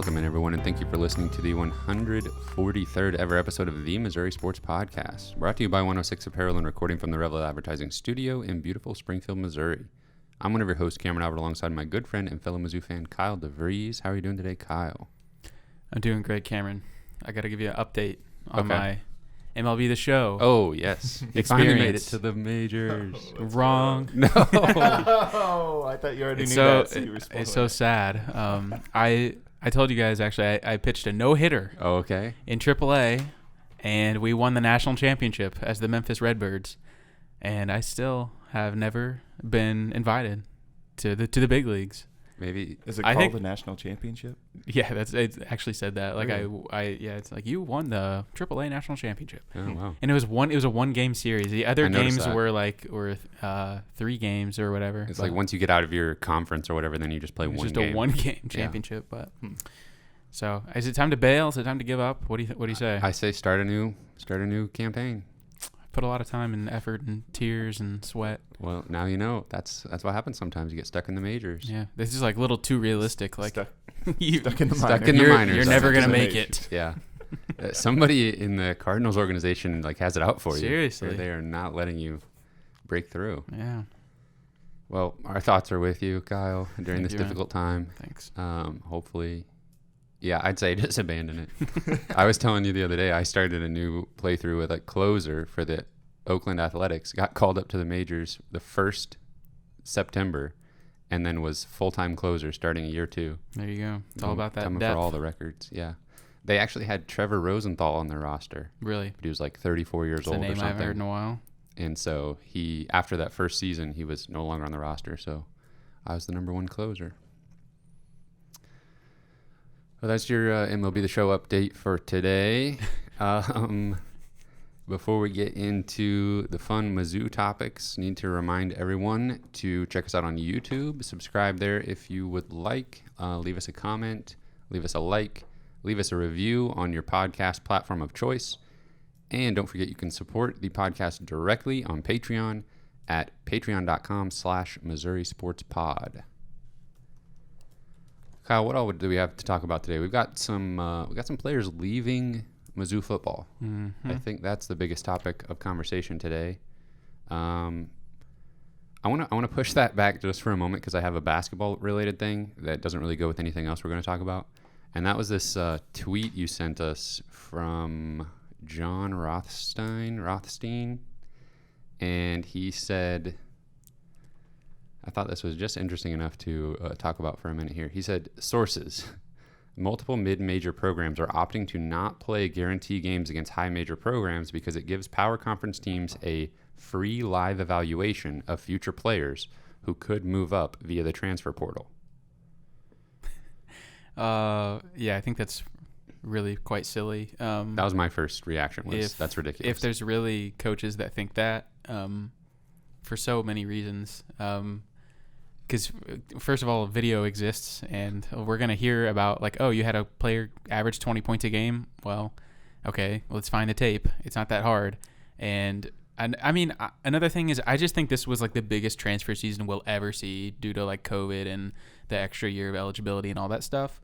Welcome in, everyone, and thank you for listening to the 143rd ever episode of the Missouri Sports Podcast, brought to you by 106 Apparel and recording from the Revel Advertising Studio in beautiful Springfield, Missouri. I'm one of your hosts, Cameron Albert, alongside my good friend and fellow Mizzou fan, Kyle DeVries. How are you doing today, Kyle? I'm doing great, Cameron. I got to give you an update on my MLB The Show. Oh, yes. You finally made it to the majors. Wrong. No. Oh, I thought you already knew that. So you were it's so sad. I told you guys, actually, I pitched a no-hitter in AAA, and we won the national championship as the Memphis Redbirds. And I still have never been invited to the big leagues. Maybe is it called the national championship? Yeah, it actually said that. Like really? It's like you won the AAA national championship. Oh wow! And it was a one-game series. The other games were 3 games or whatever. It's like once you get out of your conference or whatever, then you just play one game. Just a one-game championship. Yeah. But so is it time to bail? Is it time to give up? What do you say? I say start a new campaign. Put a lot of time and effort and tears and sweat. Well, now you know. That's what happens sometimes. You get stuck in the majors. Yeah, this is like a little too realistic. Like stuck in the minors. You're never gonna make it. Yeah. Somebody in the Cardinals organization has it out for you. Seriously, they are not letting you break through. Yeah. Well, our thoughts are with you, Kyle, during this difficult time. Thanks. Hopefully. Yeah, I'd say just abandon it. I was telling you the other day, I started a new playthrough with a closer for the Oakland Athletics. Got called up to the majors the 1st September, and then was full-time closer starting a year 2. There you go. It's all about that coming depth. for all the records. Yeah, they actually had Trevor Rosenthal on their roster. Really? But he was like 34 years old or something. It's a name I haven't heard in a while. And so after that first season, he was no longer on the roster. So I was the number 1 closer. Well, that's your MLB The Show update for today. Before we get into the fun Mizzou topics, need to remind everyone to check us out on YouTube. Subscribe there if you would like. Leave us a comment, leave us a like, leave us a review on your podcast platform of choice. And don't forget you can support the podcast directly on Patreon at patreon.com/Missouri Sports Pod. Kyle, what all do we have to talk about today? We've got some players leaving Mizzou football. Mm-hmm. I think that's the biggest topic of conversation today. I want to push that back just for a moment because I have a basketball related thing that doesn't really go with anything else we're going to talk about, and that was this tweet you sent us from John Rothstein, and he said, I thought this was just interesting enough to talk about for a minute here. He said, sources, multiple mid-major programs are opting to not play guarantee games against high-major programs because it gives power conference teams a free live evaluation of future players who could move up via the transfer portal. Yeah, I think that's really quite silly. That was my first reaction, that's ridiculous. If there's really coaches that think that, for so many reasons, because first of all, video exists, and we're going to hear about like, oh, you had a player average 20 points a game. Well, okay, let's find the tape. It's not that hard. And I mean, another thing is I just think this was like the biggest transfer season we'll ever see due to like COVID and the extra year of eligibility and all that stuff.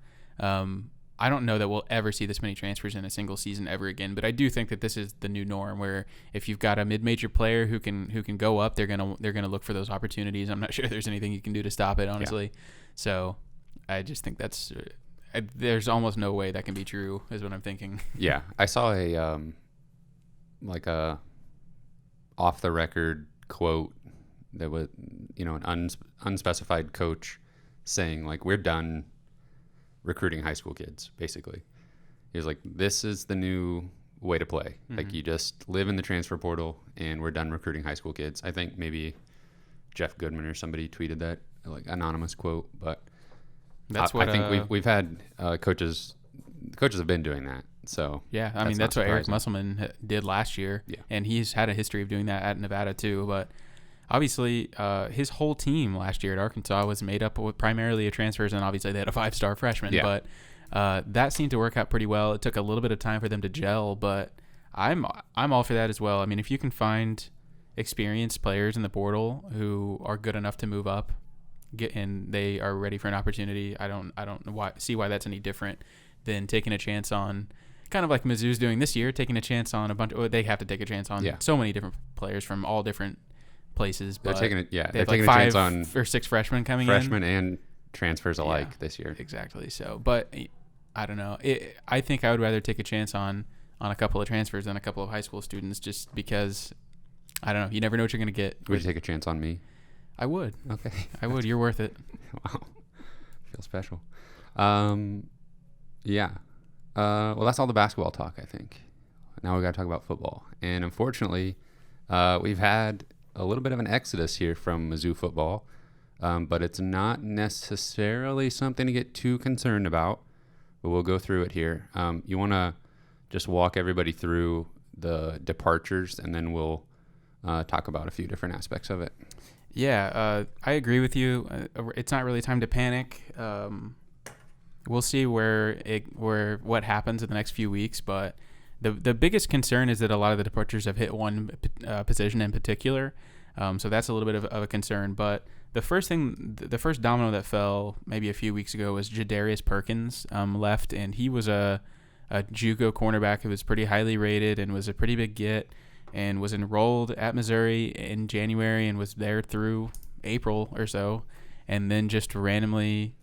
I don't know that we'll ever see this many transfers in a single season ever again, but I do think that this is the new norm where if you've got a mid-major player who can go up, they're gonna look for those opportunities. I'm not sure there's anything you can do to stop it, honestly. Yeah. So I just think there's almost no way that can be true, is what I'm thinking. Yeah, I saw a off the record quote that was an unspecified coach saying like, we're done recruiting high school kids, basically. He was like, this is the new way to play. Mm-hmm. Like, you just live in the transfer portal and we're done recruiting high school kids. I think maybe Jeff Goodman or somebody tweeted that, like, anonymous quote, but that's what I think we've had coaches have been doing that. So yeah, I mean, that's what Eric Musselman did last year. Yeah. And he's had a history of doing that at Nevada too, but obviously, his whole team last year at Arkansas was made up with primarily of transfers, and obviously they had a 5-star freshman. Yeah. But that seemed to work out pretty well. It took a little bit of time for them to gel, but I'm all for that as well. I mean, if you can find experienced players in the portal who are good enough to move up, and they are ready for an opportunity. I don't see why that's any different than taking a chance on, kind of like Mizzou's doing this year, taking a chance on they have to take a chance on so many different players from all different places. But they're taking a chance on 5 or 6 freshmen coming freshmen and transfers alike this year. Exactly. So, but I don't know. I think I would rather take a chance on a couple of transfers than a couple of high school students, just because I don't know. You never know what you're going to get. Would you take a chance on me? I would. Okay. I would. You're worth it. Wow. Feel special. Yeah. Well, that's all the basketball talk, I think. Now we got to talk about football. And unfortunately, we've had a little bit of an exodus here from Mizzou football, but it's not necessarily something to get too concerned about. But we'll go through it here. You want to just walk everybody through the departures, and then we'll talk about a few different aspects of it. Yeah, I agree with you. It's not really time to panic. We'll see what happens in the next few weeks, but the biggest concern is that a lot of the departures have hit one position in particular. So that's a little bit of a concern. But the first domino that fell maybe a few weeks ago was Jadarius Perkins left, and he was a JUCO cornerback who was pretty highly rated and was a pretty big get, and was enrolled at Missouri in January and was there through April or so, and then just randomly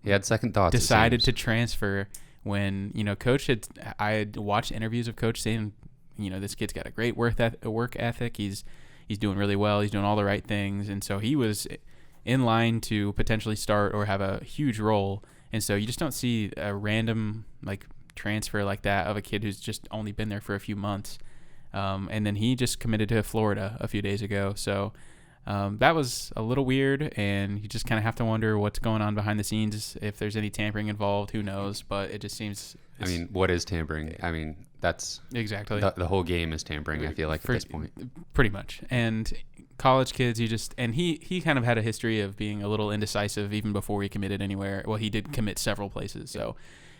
he had second thoughts. Decided to transfer when, Coach I had watched interviews of Coach saying, this kid's got a great work ethic. He's doing really well. He's doing all the right things. And so he was in line to potentially start or have a huge role. And so you just don't see a random transfer like that of a kid who's just only been there for a few months. And then he just committed to Florida a few days ago. So that was a little weird, and you just kind of have to wonder what's going on behind the scenes. If there's any tampering involved, who knows? But it just seems. I mean, what is tampering? I mean, that's exactly the whole game is tampering. I feel like at this point, pretty much. And college kids, he kind of had a history of being a little indecisive even before he committed anywhere. Well, he did commit several places, so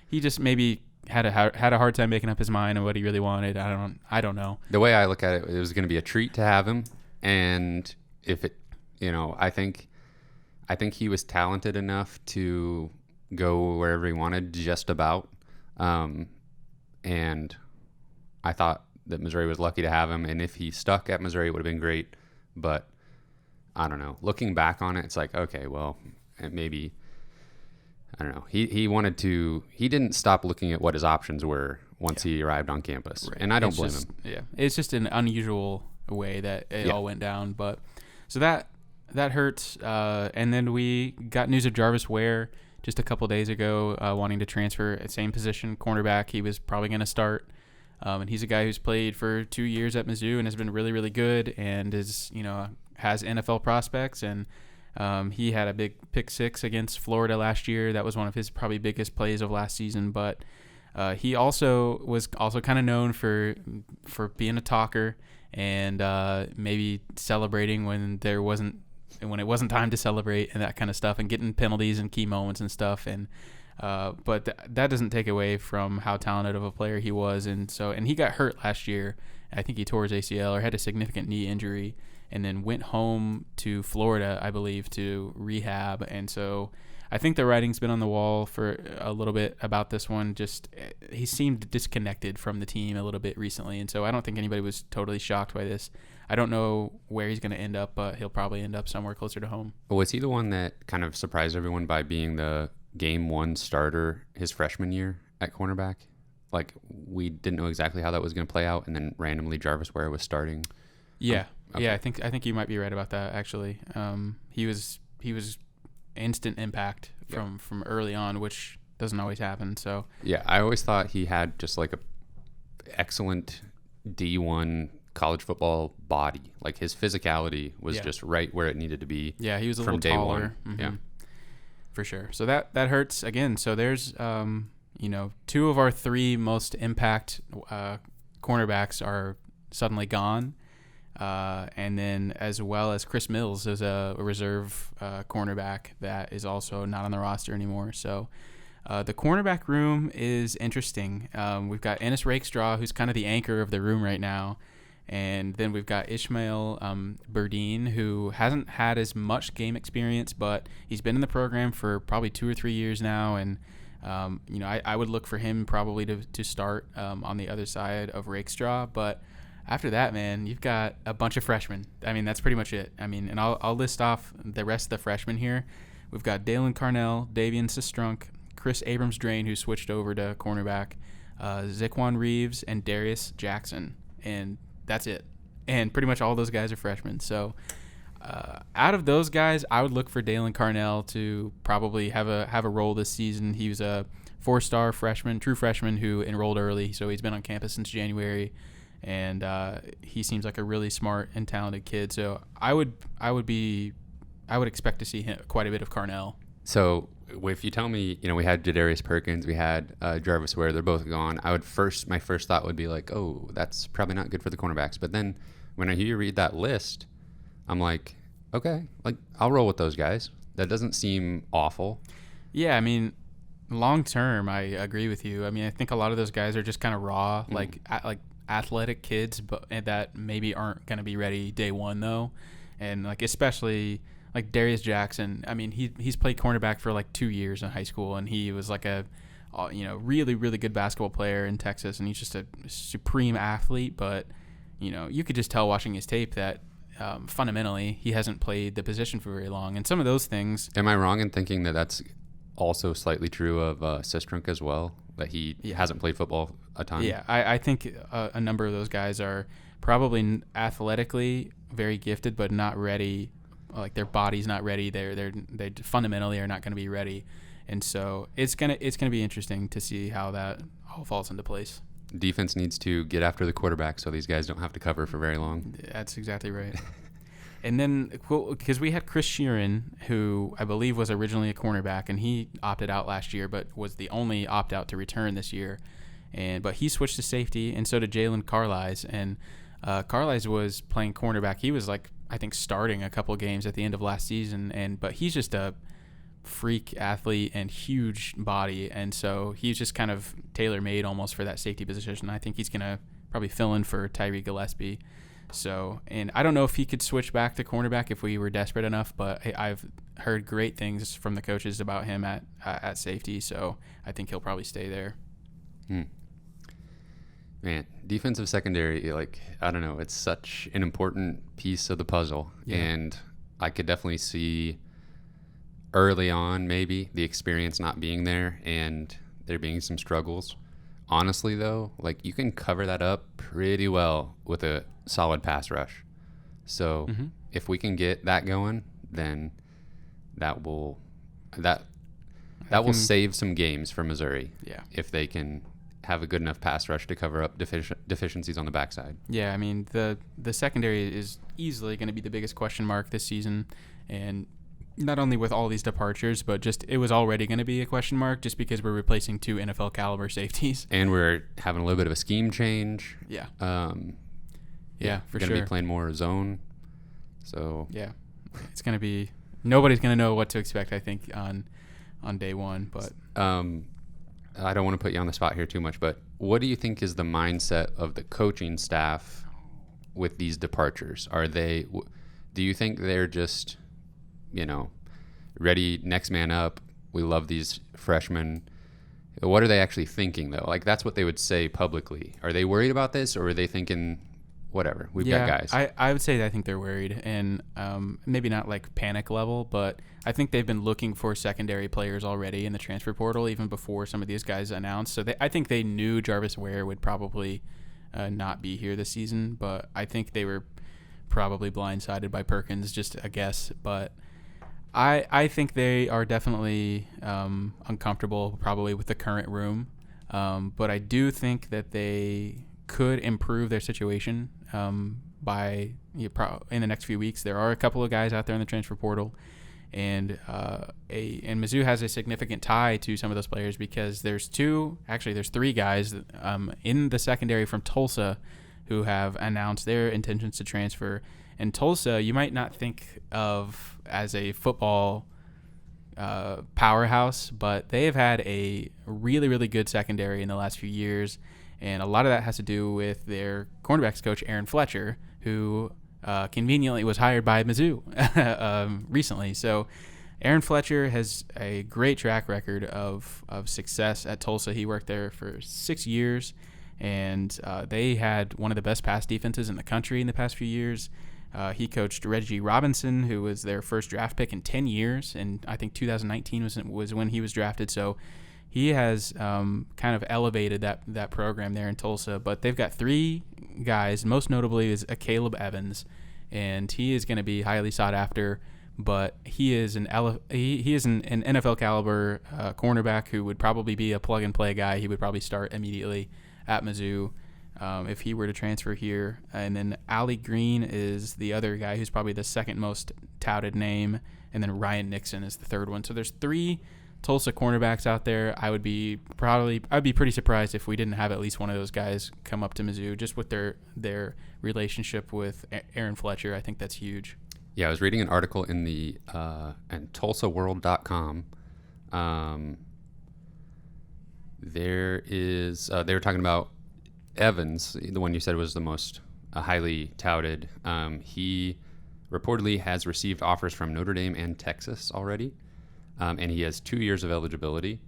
he just maybe had a hard time making up his mind on what he really wanted. I don't know. The way I look at it, it was going to be a treat to have him, and if it, I think he was talented enough to go wherever he wanted, just about. And I thought that Missouri was lucky to have him, and if he stuck at Missouri, it would have been great. But I don't know. Looking back on it, it's like, okay, well, maybe, I don't know. He didn't stop looking at what his options were once he arrived on campus, right. And I don't blame him. Yeah, it's just an unusual way that it all went down, but. So that hurts. And then we got news of Jarvis Ware just a couple days ago, wanting to transfer at same position, cornerback. He was probably going to start. And he's a guy who's played for 2 years at Mizzou and has been really, really good, and is, has NFL prospects. And he had a big pick 6 against Florida last year. That was one of his probably biggest plays of last season. But he was kind of known for being a talker, and maybe celebrating when it wasn't time to celebrate, and that kind of stuff, and getting penalties and key moments and stuff. And but that doesn't take away from how talented of a player he was. And he got hurt last year. I think he tore his ACL or had a significant knee injury, and then went home to Florida, I believe, to rehab. And so I think the writing's been on the wall for a little bit about this one. Just he seemed disconnected from the team a little bit recently, and so I don't think anybody was totally shocked by this. I don't know where he's going to end up, but he'll probably end up somewhere closer to home. Was he the one that kind of surprised everyone by being the game 1 starter his freshman year at cornerback? Like, we didn't know exactly how that was going to play out, and then randomly Jarvis Ware was starting. Yeah, okay. Yeah, I think you might be right about that. Actually, he was instant impact from early on, which doesn't always happen. So yeah, I always thought he had just like a excellent D1 college football body. Like, his physicality was just right where it needed to be. Yeah, he was a from little day taller. one. Mm-hmm. Yeah, for sure. So that hurts again. So there's 2 of our 3 most impact cornerbacks are suddenly gone. And then as well as Chris Mills is a reserve cornerback that is also not on the roster anymore. So the cornerback room is interesting. We've got Ennis Rakestraw, who's kind of the anchor of the room right now. And then we've got Ishmael Burdine, who hasn't had as much game experience, but he's been in the program for probably 2 or 3 years now. And, I would look for him probably to start on the other side of Rakestraw. But after that, man, you've got a bunch of freshmen. I mean, that's pretty much it. I mean, and I'll list off the rest of the freshmen here. We've got Dalen Carnell, Davian Sestrunk, Chris Abrams-Drain, who switched over to cornerback, Zaquan Reeves, and Darius Jackson. And that's it. And pretty much all those guys are freshmen. So out of those guys, I would look for Dalen Carnell to probably have a role this season. He was a 4-star freshman, true freshman who enrolled early. So he's been on campus since January. And he seems like a really smart and talented kid. So I would expect to see quite a bit of Carnell. So if you tell me, we had Jadarius Perkins, we had Jarvis Ware, they're both gone. My first thought would be like, oh, that's probably not good for the cornerbacks. But then when I hear you read that list, I'm like, okay, like I'll roll with those guys. That doesn't seem awful. Yeah, I mean, long term, I agree with you. I mean, I think a lot of those guys are just kind of raw, like athletic kids, but that maybe aren't going to be ready day one though, and like especially. Like Darius Jackson, I mean, he's played cornerback for like 2 years in high school, and he was like a, really, really good basketball player in Texas, and he's just a supreme athlete. But, you could just tell watching his tape that fundamentally he hasn't played the position for very long. And some of those things. Am I wrong in thinking that that's also slightly true of Sestrunk as well, that he hasn't played football a ton? Yeah, I think a number of those guys are probably athletically very gifted, but not ready. Like their body's not ready. They fundamentally are not going to be ready, and so it's gonna be interesting to see how that all falls into place. Defense needs to get after the quarterback so these guys don't have to cover for very long. That's exactly right. And then because we had Chris Sheeran, who I believe was originally a cornerback, and he opted out last year, but was the only opt-out to return this year, but he switched to safety, and so did Jalen Carlisle, and Carlisle was playing cornerback. He was like, I think, starting a couple games at the end of last season, but he's just a freak athlete and huge body, and so he's just kind of tailor-made almost for that safety position. I think he's going to probably fill in for Tyree Gillespie. So, and I don't know if he could switch back to cornerback if we were desperate enough, but I've heard great things from the coaches about him at safety, so I think he'll probably stay there. Man, defensive secondary, like, I don't know, it's such an important piece of the puzzle. Yeah. And I could definitely see early on maybe the experience not being there and there being some struggles. Honestly, though, like, you can cover that up pretty well with a solid pass rush. So if we can get that going, then that will save some games for Missouri. Yeah, if they can have a good enough pass rush to cover up deficiencies on the backside. Yeah, I mean, the secondary is easily going to be the biggest question mark this season, and not only with all these departures, but just it was already going to be a question mark just because we're replacing 2 NFL caliber safeties. And we're having a little bit of a scheme change. Yeah. Yeah, for sure. Going to be playing more zone. So yeah, it's going to be nobody's going to know what to expect, I think, on day one. But I don't want to put you on the spot here too much, but what do you think is the mindset of the coaching staff with these departures? Do you think they're just, ready, next man up? We love these freshmen. What are they actually thinking, though? Like, that's what they would say publicly. Are they worried about this, or are they thinking, whatever, we've got guys? I would say that I think they're worried, and maybe not like panic level, but I think they've been looking for secondary players already in the transfer portal even before some of these guys announced. So I think they knew Jarvis Ware would probably not be here this season, but I think they were probably blindsided by Perkins, just a guess. But I think they are definitely uncomfortable probably with the current room, but I do think that they could improve their situation in the next few weeks. There are a couple of guys out there in the transfer portal, and Mizzou has a significant tie to some of those players because there's 3 guys in the secondary from Tulsa who have announced their intentions to transfer. And Tulsa, you might not think of as a football powerhouse, but they have had a really, really good secondary in the last few years. And a lot of that has to do with their cornerbacks coach, Aaron Fletcher, who conveniently was hired by Mizzou recently. So Aaron Fletcher has a great track record of success at Tulsa. He worked there for 6 years, and they had one of the best pass defenses in the country in the past few years. He coached Reggie Robinson, who was their first draft pick in 10 years, and I think 2019 was when he was drafted. So he has kind of elevated that program there in Tulsa. But they've got 3 guys. Most notably is a Caleb Evans, and he is going to be highly sought after. But he is an NFL caliber cornerback who would probably be a plug and play guy. He would probably start immediately at Mizzou if he were to transfer here. And then Ali Green is the other guy who's probably the second most touted name, and then Ryan Nixon is the third one. So there's 3 Tulsa cornerbacks out there. I'd be pretty surprised if we didn't have at least one of those guys come up to Mizzou, just with their relationship with Aaron Fletcher. I think that's huge. Yeah, I was reading an article in the TulsaWorld.com. They were talking about Evans, the one you said was the most highly touted. He reportedly has received offers from Notre Dame and Texas already, and he has 2 years of eligibility.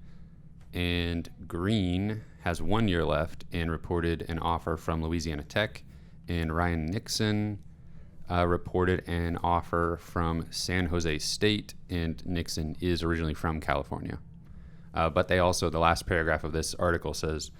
And Green has 1 year left and reported an offer from Louisiana Tech. And Ryan Nixon reported an offer from San Jose State, and Nixon is originally from California. But they also, the last paragraph of this article says,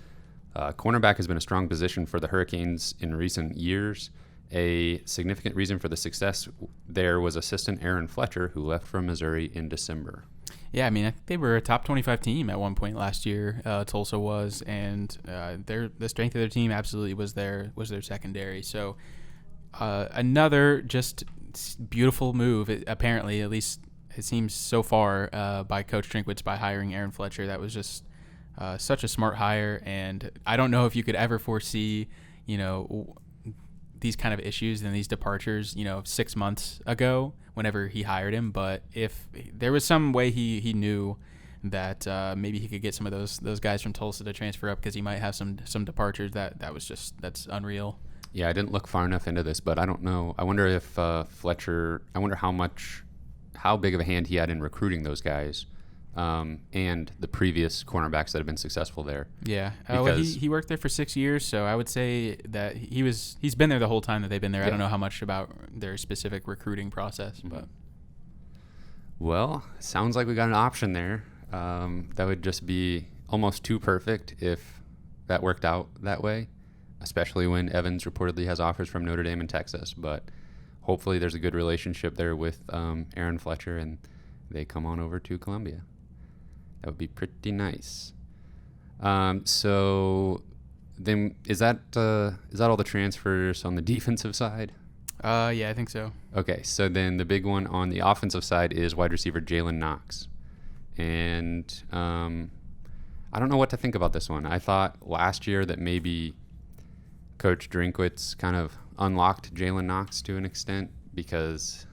cornerback has been a strong position for the Hurricanes in recent years. A significant reason for the success there was assistant Aaron Fletcher, who left from Missouri in December. Yeah, I mean, I think they were a top 25 team at one point last year. Tulsa was, and the strength of their team absolutely was their secondary. So another just beautiful move, apparently, at least it seems so far, by Coach Drinkwitz by hiring Aaron Fletcher. That was just such a smart hire, and I don't know if you could ever foresee, these kind of issues and these departures, 6 months ago whenever he hired him. But if there was some way he knew that maybe he could get some of those guys from Tulsa to transfer up because he might have some departures, that's unreal. Yeah, I didn't look far enough into this, but I don't know. I wonder if Fletcher, how big of a hand he had in recruiting those guys, and the previous cornerbacks that have been successful there. Yeah. He worked there for 6 years, so I would say that he's been there the whole time that they've been there. Yeah. I don't know how much about their specific recruiting process, but. Well, sounds like we got an option there. That would just be almost too perfect if that worked out that way, especially when Evans reportedly has offers from Notre Dame and Texas. But hopefully there's a good relationship there with Aaron Fletcher, and they come on over to Columbia. That would be pretty nice. So then is that all the transfers on the defensive side? Yeah, I think so. Okay, so then the big one on the offensive side is wide receiver Jalen Knox. And I don't know what to think about this one. I thought last year that maybe Coach Drinkwitz kind of unlocked Jalen Knox to an extent, because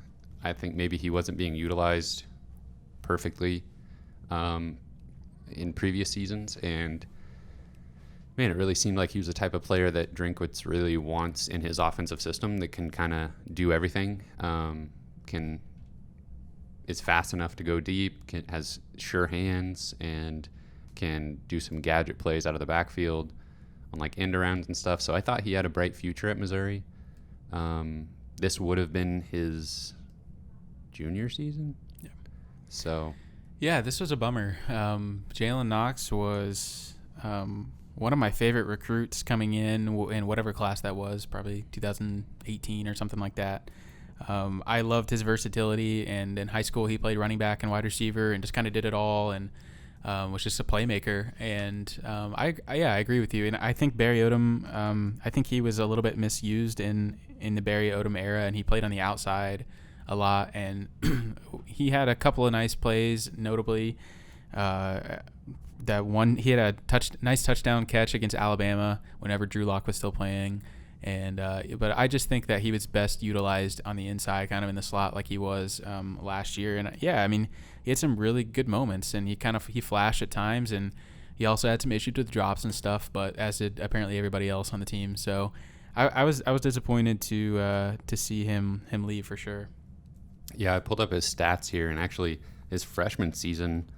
I think maybe he wasn't being utilized perfectly in previous seasons. And man, it really seemed like he was the type of player that Drinkwitz really wants in his offensive system, that can kind of do everything, is fast enough to go deep, has sure hands, and can do some gadget plays out of the backfield on like end arounds and stuff. So I thought he had a bright future at Missouri. This would have been his junior season. Yeah. So. Yeah, this was a bummer. Jalen Knox was one of my favorite recruits coming in whatever class that was, probably 2018 or something like that. I loved his versatility, and in high school he played running back and wide receiver and just kind of did it all, and was just a playmaker. And I agree with you. And I think Barry Odom, I think he was a little bit misused in the Barry Odom era, and he played on the outside a lot, and he had a couple of nice plays, notably that one, he had a nice touchdown catch against Alabama whenever Drew Lock was still playing. And but I just think that he was best utilized on the inside, kind of in the slot like he was last year. And yeah, I mean, he had some really good moments, and he flashed at times. And He also had some issues with drops and stuff, but as did apparently everybody else on the team. So I was disappointed to see him leave for sure. Yeah, I pulled up his stats here, and actually his freshman season,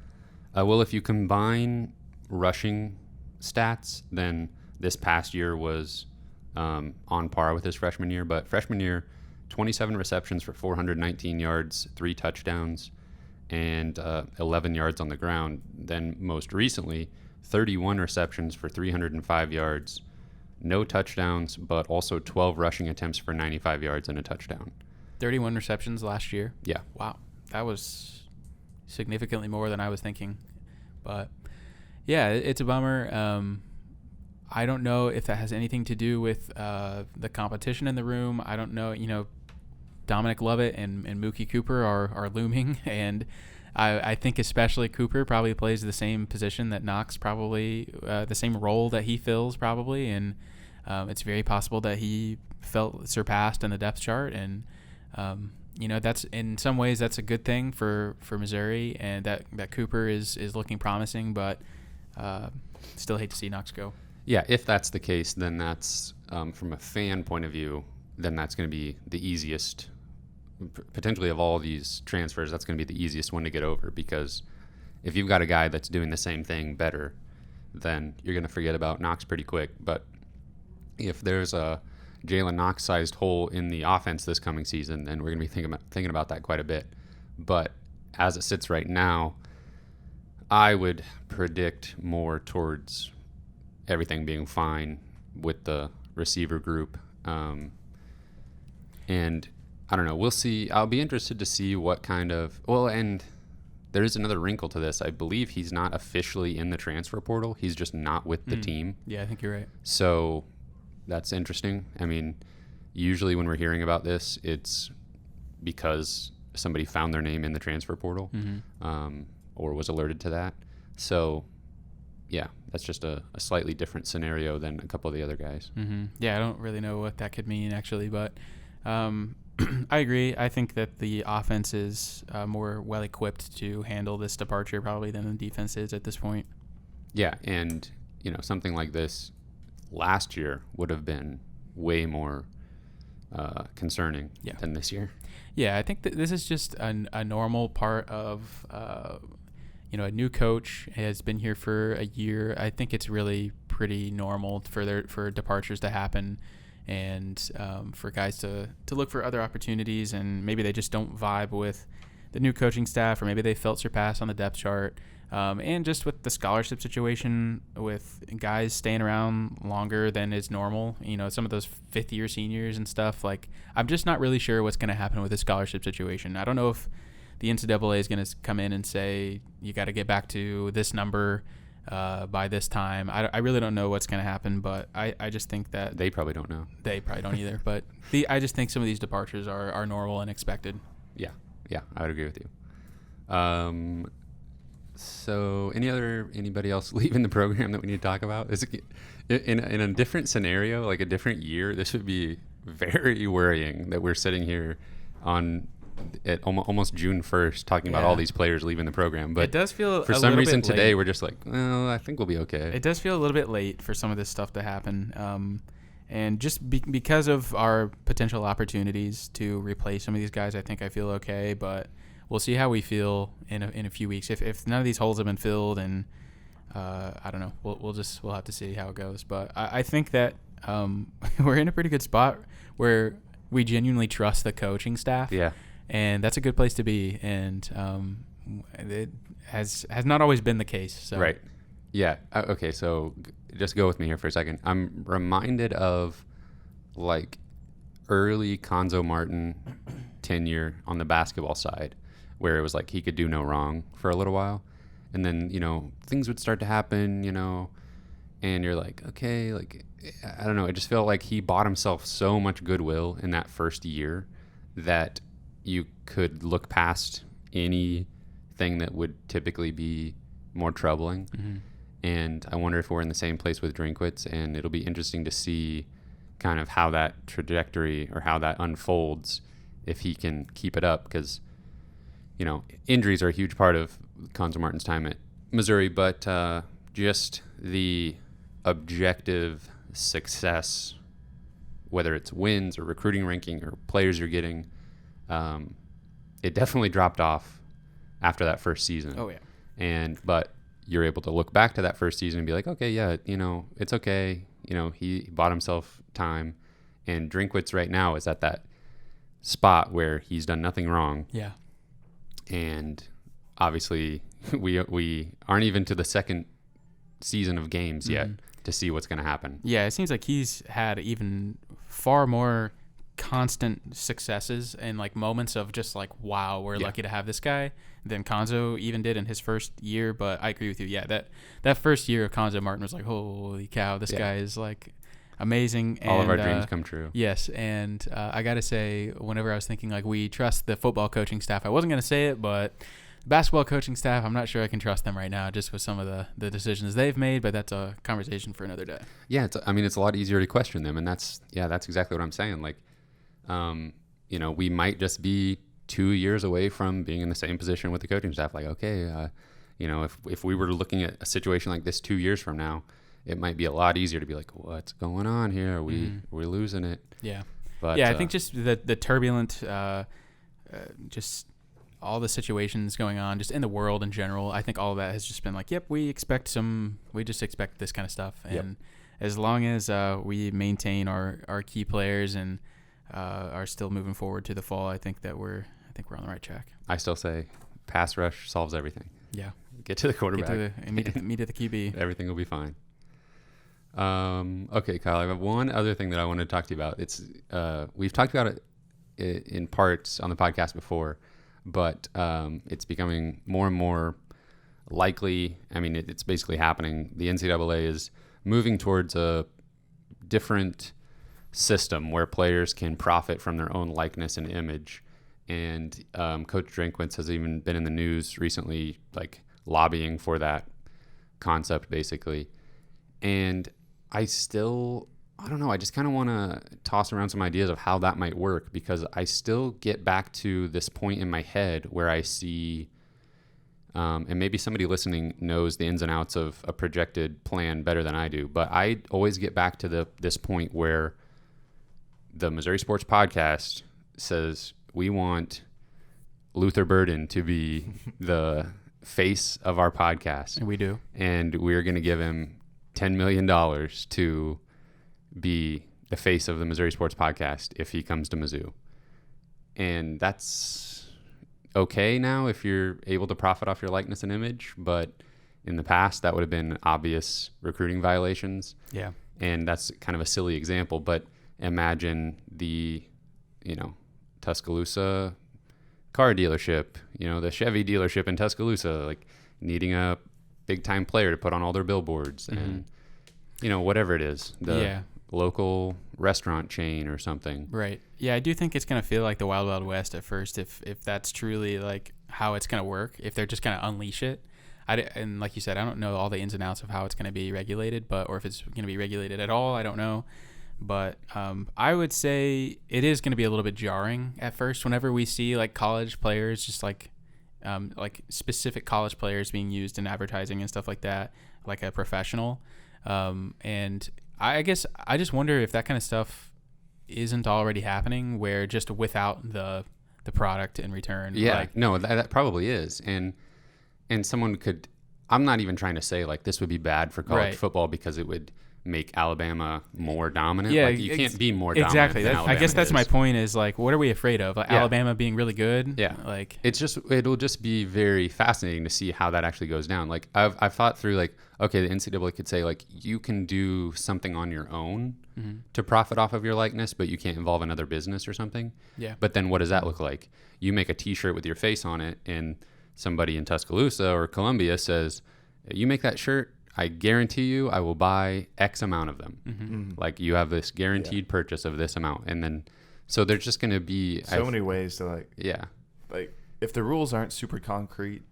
if you combine rushing stats, then this past year was on par with his freshman year. But freshman year, 27 receptions for 419 yards, 3 touchdowns, and 11 yards on the ground. Then most recently, 31 receptions for 305 yards, no touchdowns, but also 12 rushing attempts for 95 yards and a touchdown. 31 receptions last year? Yeah. Wow. That was significantly more than I was thinking. But, yeah, it's a bummer. I don't know if that has anything to do with the competition in the room. I don't know. Dominic Lovett and Mookie Cooper are looming, and I think especially Cooper probably plays the same position that Knox probably, the same role that he fills probably, and it's very possible that he felt surpassed in the depth chart, and that's in some ways that's a good thing for Missouri, and that Cooper is looking promising, but still hate to see Knox go. Yeah, if that's the case, then that's from a fan point of view, then that's going to be the easiest. Potentially of all these transfers, that's going to be the easiest one to get over, because if you've got a guy that's doing the same thing better, then you're going to forget about Knox pretty quick. But if there's a Jalen Knox-sized hole in the offense this coming season, then we're going to be thinking about that quite a bit. But as it sits right now, I would predict more towards everything being fine with the receiver group. And I don't know. We'll see. I'll be interested to see what kind of... Well, and there is another wrinkle to this. I believe he's not officially in the transfer portal. He's just not with the team. Yeah, I think you're right. So that's interesting. I mean, usually when we're hearing about this, it's because somebody found their name in the transfer portal or was alerted to that. So, yeah, that's just a slightly different scenario than a couple of the other guys. Mm-hmm. Yeah, I don't really know what that could mean, actually, but... I agree. I think that the offense is more well-equipped to handle this departure probably than the defense is at this point. Yeah, and, something like this last year would have been way more concerning than this year. Yeah, I think that this is just a normal part of, a new coach has been here for a year. I think it's really pretty normal for departures to happen. And for guys to look for other opportunities, and maybe they just don't vibe with the new coaching staff, or maybe they felt surpassed on the depth chart, and just with the scholarship situation, with guys staying around longer than is normal, some of those fifth-year seniors and stuff. Like, I'm just not really sure what's going to happen with the scholarship situation. I don't know if the NCAA is going to come in and say, you got to get back to this number by this time. I really don't know what's going to happen, but I just think that... They probably don't know. They probably don't either, but I just think some of these departures are normal and expected. Yeah, I would agree with you. So anybody else leaving the program that we need to talk about? Is it, in a different scenario, like a different year, this would be very worrying that we're sitting here at almost June 1st talking about all these players leaving the program. But it does feel for some reason today we're just like, well, I think we'll be okay. It does feel a little bit late for some of this stuff to happen. And just because of our potential opportunities to replace some of these guys, I feel okay, but we'll see how we feel in a few weeks. If none of these holes have been filled, and I don't know, we'll have to see how it goes. But I think that we're in a pretty good spot where we genuinely trust the coaching staff. Yeah. And that's a good place to be, and it has not always been the case. So. Right. Yeah. Okay, so just go with me here for a second. I'm reminded of, like, early Conzo Martin tenure on the basketball side, where it was like he could do no wrong for a little while, and then, things would start to happen, and you're like, okay, like, I don't know. It just felt like he bought himself so much goodwill in that first year that you could look past anything that would typically be more troubling. Mm-hmm. And I wonder if we're in the same place with Drinkwitz, and it'll be interesting to see kind of how that trajectory or how that unfolds if he can keep it up, because, injuries are a huge part of Conzo Martin's time at Missouri, but just the objective success, whether it's wins or recruiting ranking or players you're getting, it definitely dropped off after that first season. Oh, yeah. But you're able to look back to that first season and be like, okay, yeah, it's okay. He bought himself time, and Drinkwitz right now is at that spot where he's done nothing wrong. Yeah. And obviously we aren't even to the second season of games yet to see what's going to happen. Yeah, it seems like he's had even far more constant successes and like moments of just like, wow, we're lucky to have this guy than Konzo even did in his first year. But I agree with you. Yeah, that first year of Konzo Martin was like, holy cow, this guy is like amazing. All of our dreams come true. Yes, and I got to say, whenever I was thinking like we trust the football coaching staff, I wasn't going to say it, but basketball coaching staff, I'm not sure I can trust them right now just with some of the decisions they've made, but that's a conversation for another day. Yeah, it's a lot easier to question them, and that's exactly what I'm saying. Like, we might just be 2 years away from being in the same position with the coaching staff. Like, okay, if we were looking at a situation like this 2 years from now, it might be a lot easier to be like, what's going on here? We're losing it. Yeah. But yeah, I think just the turbulent, just all the situations going on just in the world in general, I think all of that has just been like, yep, we just expect this kind of stuff. And as long as we maintain our key players and are still moving forward to the fall, I think we're on the right track. I still say pass rush solves everything. Yeah. Get to the quarterback. Meet at the QB. Everything will be fine. Okay, Kyle, I have one other thing that I wanted to talk to you about. It's we've talked about it in parts on the podcast before, but it's becoming more and more likely. I mean, it's basically happening. The NCAA is moving towards a different system where players can profit from their own likeness and image. And Coach Drinkwitz has even been in the news recently, like lobbying for that concept, basically. And I don't know, I just kind of want to toss around some ideas of how that might work, because I still get back to this point in my head where I see, and maybe somebody listening knows the ins and outs of a projected plan better than I do, but I always get back to this point where the Missouri Sports Podcast says we want Luther Burden to be the face of our podcast. And we do. And we're going to give him $10 million to be the face of the Missouri Sports Podcast if he comes to Mizzou. And that's okay now if you're able to profit off your likeness and image, but in the past that would have been obvious recruiting violations. Yeah. And that's kind of a silly example, but imagine the, Tuscaloosa car dealership, the Chevy dealership in Tuscaloosa, like needing a big time player to put on all their billboards and, whatever it is, the local restaurant chain or something. Right. Yeah, I do think it's going to feel like the Wild Wild West at first if that's truly like how it's going to work, if they're just going to unleash it. And like you said, I don't know all the ins and outs of how it's going to be regulated, or if it's going to be regulated at all, I don't know. But I would say it is going to be a little bit jarring at first whenever we see like college players, just like specific college players being used in advertising and stuff like that, like a professional. And I guess I just wonder if that kind of stuff isn't already happening, where just without the product in return. Yeah, no, that probably is. And someone could, I'm not even trying to say like this would be bad for college football because it would make Alabama more dominant. Yeah, like you can't be more dominant. Exactly. Than I guess that's my point is like, what are we afraid of? Like, Yeah. Alabama being really good? Yeah. Like, it'll just be very fascinating to see how that actually goes down. Like I've thought through like, okay, the NCAA could say like, you can do something on your own to profit off of your likeness, but you can't involve another business or something. Yeah. But then what does that look like? You make a t-shirt with your face on it and somebody in Tuscaloosa or Columbia says, you make that shirt, I guarantee you I will buy X amount of them. Like you have this guaranteed purchase of this amount. And then, so there's just going to be so many ways to like if the rules aren't super concrete,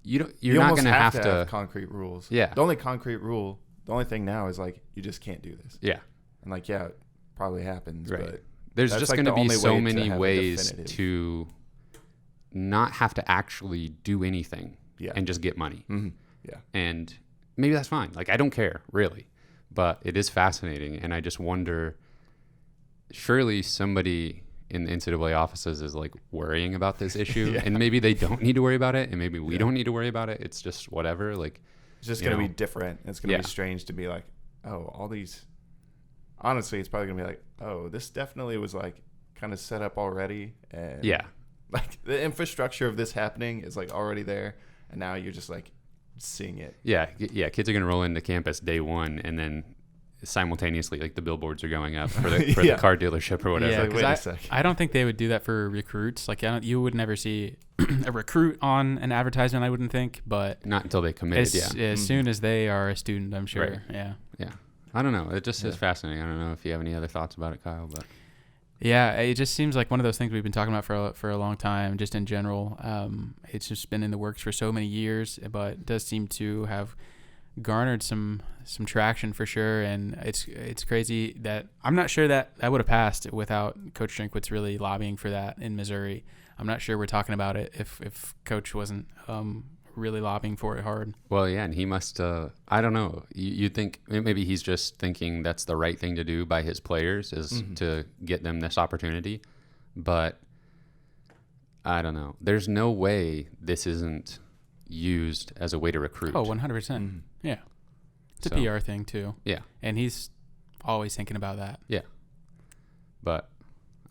you're you not almost going to have have concrete rules. Yeah. The only concrete rule, the only thing now is like, you just can't do this. Yeah. And like, yeah, it probably happens, Right. but There's that's just like going to the be only so way to many have a ways definitive. to not have to actually do anything Yeah. and just get money. Yeah. And maybe that's fine. Like, I don't care, really. But it is fascinating, and I just wonder, surely somebody in the NCAA offices is, like, worrying about this issue, and maybe they don't need to worry about it, and maybe we don't need to worry about it. It's just whatever. Like, it's just going to be different. It's going to be strange to be like, oh, all these... Honestly, it's probably going to be like, oh, this definitely was, like, kind of set up already. And like, the infrastructure of this happening is, like, already there, and now you're just, like, seeing it. Yeah, kids are going to roll into campus day one, and then simultaneously, like, the billboards are going up for the car dealership or whatever. Yeah, like, wait a second. I don't think they would do that for recruits. Like, you would never see a recruit on an advertisement, I wouldn't think, but not until they committed. As soon as they are a student, I'm sure. Right. Yeah. I don't know. It just is fascinating. I don't know if you have any other thoughts about it, Kyle, but yeah, it just seems like one of those things we've been talking about for a long time, just in general. It's just been in the works for so many years, but it does seem to have garnered some traction for sure. And it's crazy that I'm not sure that would have passed without Coach Drinkwitz really lobbying for that in Missouri. I'm not sure we're talking about it if Coach wasn't really lobbying for it hard. Well, yeah, and he must, I don't know, you think maybe he's just thinking that's the right thing to do by his players is to get them this opportunity, but I don't know. There's no way this isn't used as a way to recruit. Oh, 100%. Yeah. It's a PR thing too. Yeah. And he's always thinking about that. Yeah. But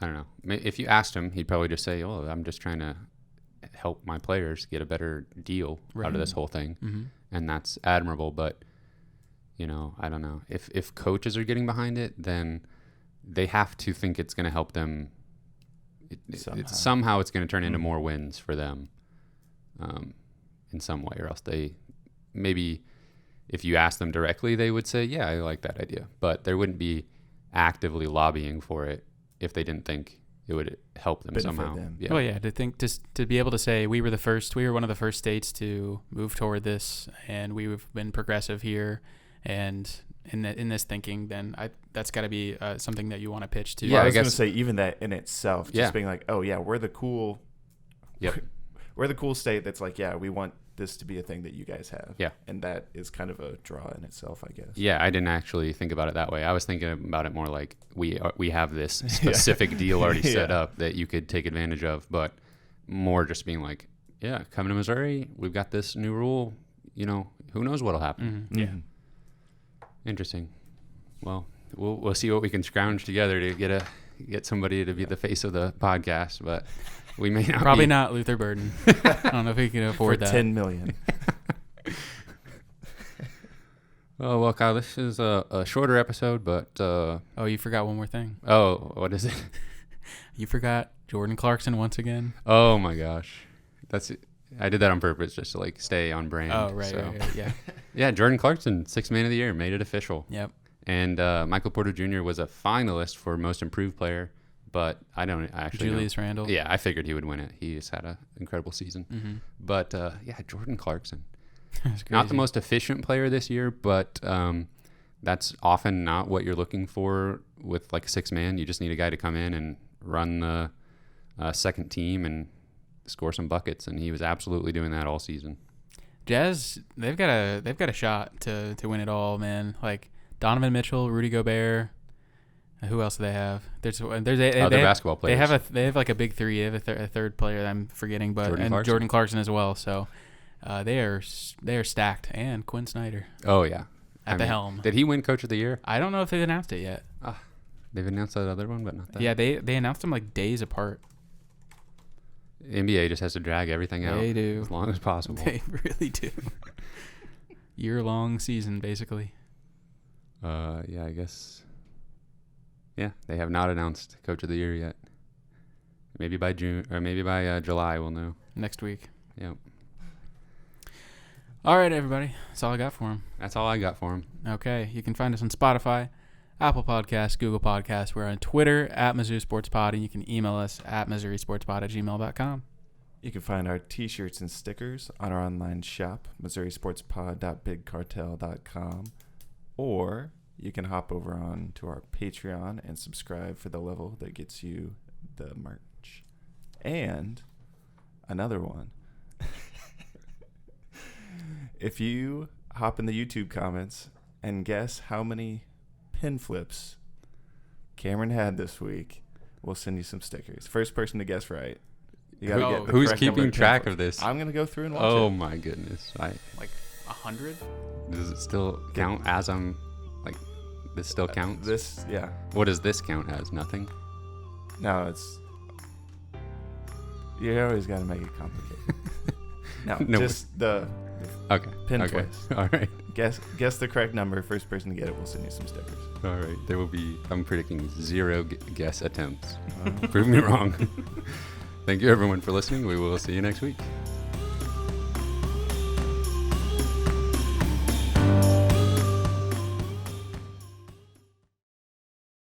I don't know. If you asked him, he'd probably just say, oh, I'm just trying to help my players get a better deal out of this whole thing. And that's admirable. But, I don't know. If coaches are getting behind it, then they have to think it's going to help them. Somehow it's going to turn into more wins for them in some way, or else they maybe if you ask them directly, they would say, yeah, I like that idea. But they wouldn't be actively lobbying for it if they didn't think it would help them somehow. Yeah. Well, yeah, to be able to say we were one of the first states to move toward this, and we've been progressive here, and in this thinking, then that's got to be something that you want to pitch to. Yeah, I was going to say even that in itself, just being like, oh yeah, we're the cool, we're the cool state that's like, yeah, we want this to be a thing that you guys have. Yeah. And that is kind of a draw in itself, I guess. Yeah, I didn't actually think about it that way. I was thinking about it more like we have this specific deal already set up that you could take advantage of, but more just being like, yeah, coming to Missouri, we've got this new rule, who knows what'll happen. Mm-hmm. Yeah. Interesting. Well, we'll see what we can scrounge together to get somebody to be the face of the podcast, but we may not. Probably not Luther Burden. I don't know if he can afford that. $10 million. Oh, well, Kyle, this is a shorter episode, but... oh, you forgot one more thing. Oh, what is it? You forgot Jordan Clarkson once again. Oh, my gosh. I did that on purpose just to, stay on brand. Oh, right, right, yeah. Yeah, Jordan Clarkson, 6th Man of the Year, made it official. Yep. And Michael Porter Jr. was a finalist for Most Improved Player, but I don't actually Julius know. Randle. Yeah, I figured he would win it. He just had an incredible season. Mm-hmm. But, Jordan Clarkson. Not the most efficient player this year, but that's often not what you're looking for with a 6-man. You just need a guy to come in and run the second team and score some buckets, and he was absolutely doing that all season. Jazz, they've got a shot to win it all, man. Donovan Mitchell, Rudy Gobert. Who else do they have? There's other basketball players. They have a big three. They have a third player that I'm forgetting, but Jordan Clarkson as well. So they are stacked, and Quinn Snyder. Oh yeah, at the helm. Did he win Coach of the Year? I don't know if they've announced it yet. They've announced that other one, but not that. Yeah, they announced them days apart. NBA just has to drag everything out. They do as long as possible. They really do. Year-long season, basically. Yeah, I guess. Yeah, they have not announced Coach of the Year yet. Maybe by June, or maybe by July, we'll know. Next week. Yep. All right, everybody. That's all I got for him. That's all I got for him. Okay. You can find us on Spotify, Apple Podcasts, Google Podcasts. We're on Twitter at Mizzou Sports Pod, and you can email us at MissouriSportsPod@gmail.com. You can find our T-shirts and stickers on our online shop, MissouriSportsPod.BigCartel.com, or you can hop over on to our Patreon and subscribe for the level that gets you the merch. And another one. If you hop in the YouTube comments and guess how many pin flips Cameron had this week. We'll send you some stickers. First person to guess right. You gotta get the who's correct number keeping of pin track flips. of this? I'm gonna go through and watch Oh it. my goodness! Like 100? Does it still count as I'm like? This still counts. This, yeah. What does this count as? Nothing. No, it's. You always gotta make it complicated. No, No, just the Okay. pin Okay. flips. All right. Guess the correct number. First person to get it, we'll send you some stickers. All right. There will be. I'm predicting 0 guess attempts. Prove me wrong. Thank you everyone for listening. We will see you next week.